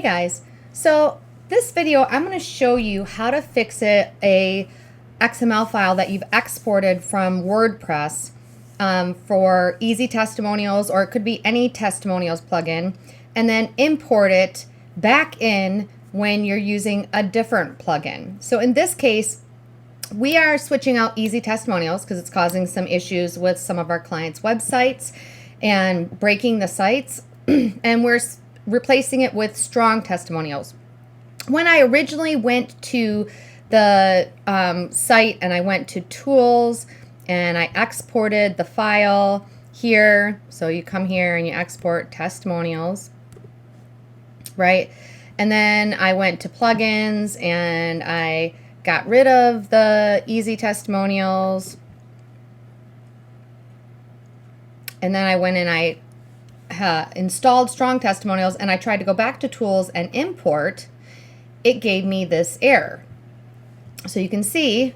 Hey guys, so this video I'm going to show you how to fix a XML file that you've exported from WordPress for easy testimonials, or it could be any testimonials plugin, and then import it back in when you're using a different plugin. So in this case, we are switching out easy testimonials because it's causing some issues with some of our clients' websites and breaking the sites, and we're replacing it with strong testimonials. When I originally went to the site and I went to tools and I exported the file here, so you come here and you export testimonials, right? And then I went to plugins and I got rid of the easy testimonials, and then I went and I installed strong testimonials, and I tried to go back to tools and import. It gave me this error. So you can see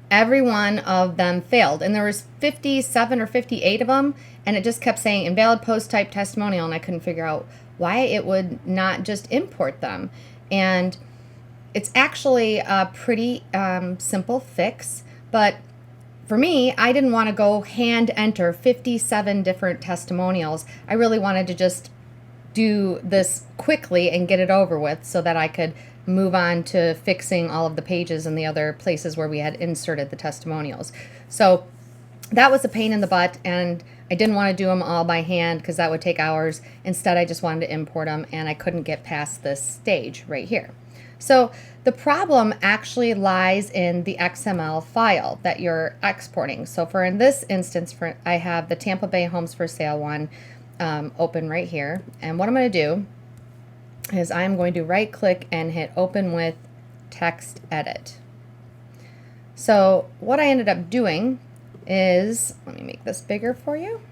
every one of them failed, and there was 57 or 58 of them, and it just kept saying invalid post type testimonial, and I couldn't figure out why it would not just import them. And it's actually a pretty simple fix, but for me, I didn't want to go hand enter 57 different testimonials. I really wanted to just do this quickly and get it over with so that I could move on to fixing all of the pages and the other places where we had inserted the testimonials. So that was a pain in the butt, and I didn't want to do them all by hand because that would take hours. Instead, I just wanted to import them, and I couldn't get past this stage right here. So the problem actually lies in the XML file that you're exporting. So in this instance, I have the Tampa Bay Homes for Sale one open right here. And what I'm going to do is I'm going to right click and hit open with text edit. So what I ended up doing is, let me make this bigger for you.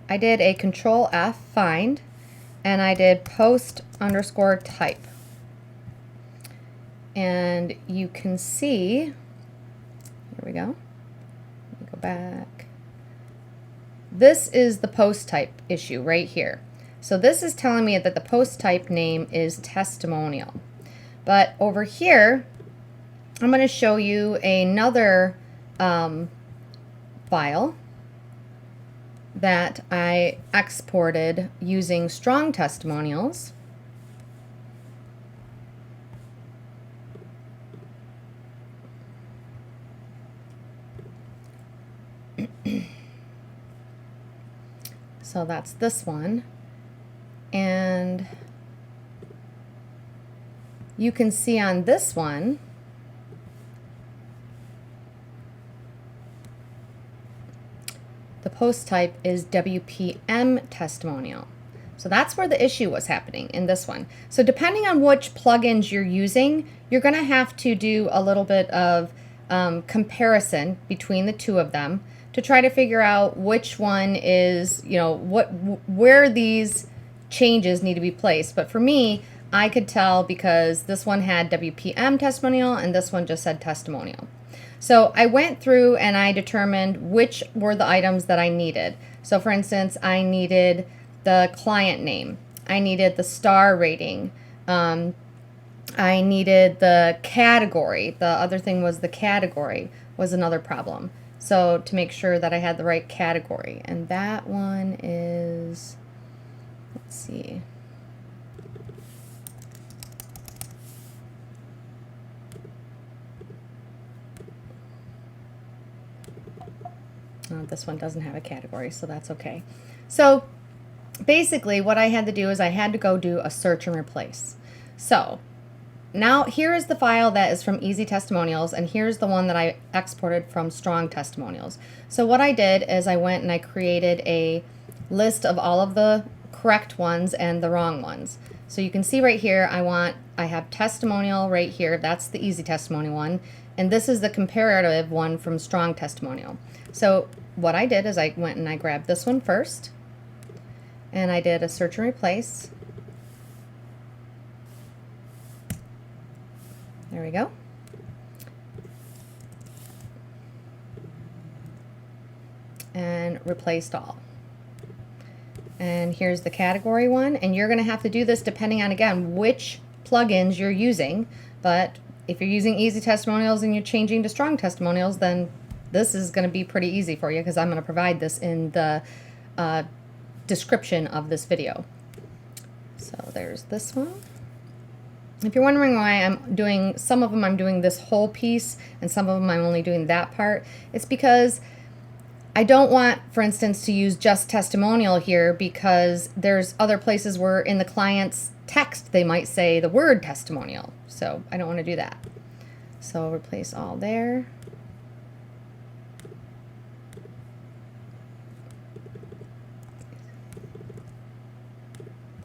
I did a Control F find, and I did post underscore type. And you can see, here we go. Let me go back. This is the post type issue right here. So this is telling me that the post type name is testimonial. But over here, I'm going to show you another file that I exported using strong testimonials. So that's this one, and you can see on this one the post type is WPM testimonial. So that's where the issue was happening in this one. So depending on which plugins you're using, you're going to have to do a little bit of comparison between the two of them to try to figure out which one is, where these changes need to be placed. But for me, I could tell because this one had WPM testimonial and this one just said testimonial. So I went through and I determined which were the items that I needed. So for instance, I needed the client name. I needed the star rating. I needed the category. The other thing was the category was another problem. So to make sure that I had the right category. And that one is, let's see. This one doesn't have a category, so that's okay. So basically what I had to do is I had to go do a search and replace. So now here is the file that is from Easy Testimonials, and here's the one that I exported from Strong Testimonials. So what I did is I went and I created a list of all of the correct ones and the wrong ones. So you can see right here, I have testimonial right here. That's the Easy Testimonial one, and this is the comparative one from Strong Testimonial. So what I did is I went and I grabbed this one first, and I did a search and replace. There we go. And replaced all. And here's the category one. And you're going to have to do this depending on, again, which plugins you're using. But if you're using Easy Testimonials and you're changing to Strong Testimonials, then this is going to be pretty easy for you, because I'm going to provide this in the description of this video. So there's this one. If you're wondering why I'm doing, some of them I'm doing this whole piece and some of them I'm only doing that part, it's because I don't want, for instance, to use just testimonial here, because there's other places where in the client's text they might say the word testimonial. So I don't want to do that. So replace all there.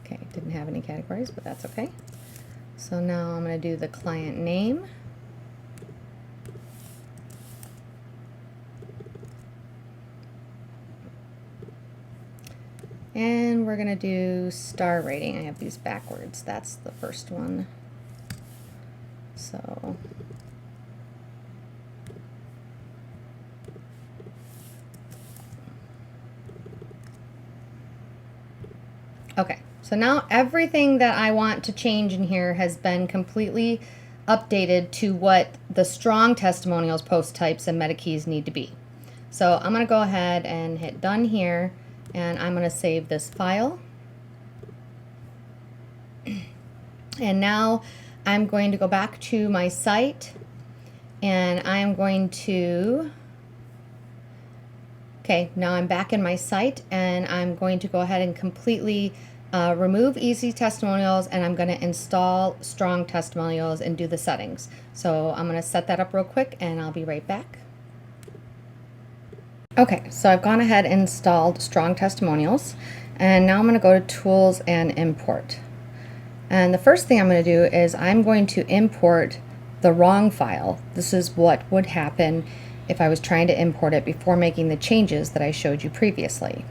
Okay, didn't have any categories, but that's okay. So now I'm going to do the client name. And we're going to do star rating. I have these backwards. That's the first one. So okay, so now everything that I want to change in here has been completely updated to what the Strong Testimonials post types and meta keys need to be. So I'm going to go ahead and hit done here, and I'm going to save this file. And now I'm going to go back to my site, and I'm going to, okay, now I'm back in my site, and I'm going to go ahead and completely remove Easy Testimonials, and I'm going to install Strong Testimonials and do the settings. So I'm going to set that up real quick, and I'll be right back. Okay, so I've gone ahead and installed Strong Testimonials, and now I'm going to go to Tools and Import. And the first thing I'm going to do is I'm going to import the wrong file. This is what would happen if I was trying to import it before making the changes that I showed you previously.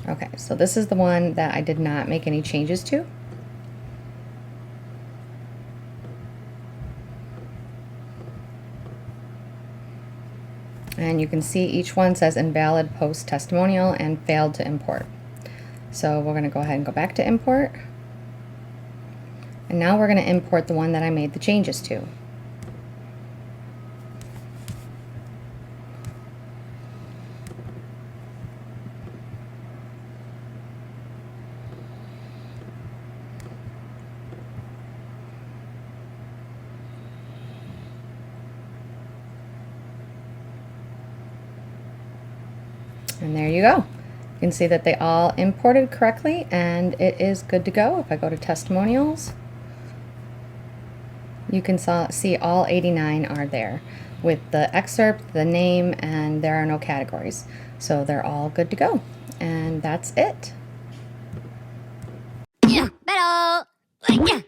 Okay, so this is the one that I did not make any changes to. And you can see each one says invalid post testimonial and failed to import. So we're going to go ahead and go back to import. And now we're going to import the one that I made the changes to. And there you go. You can see that they all imported correctly, and it is good to go. If I go to testimonials, you can see all 89 are there with the excerpt, the name, and there are no categories. So they're all good to go. And that's it. Yeah, better.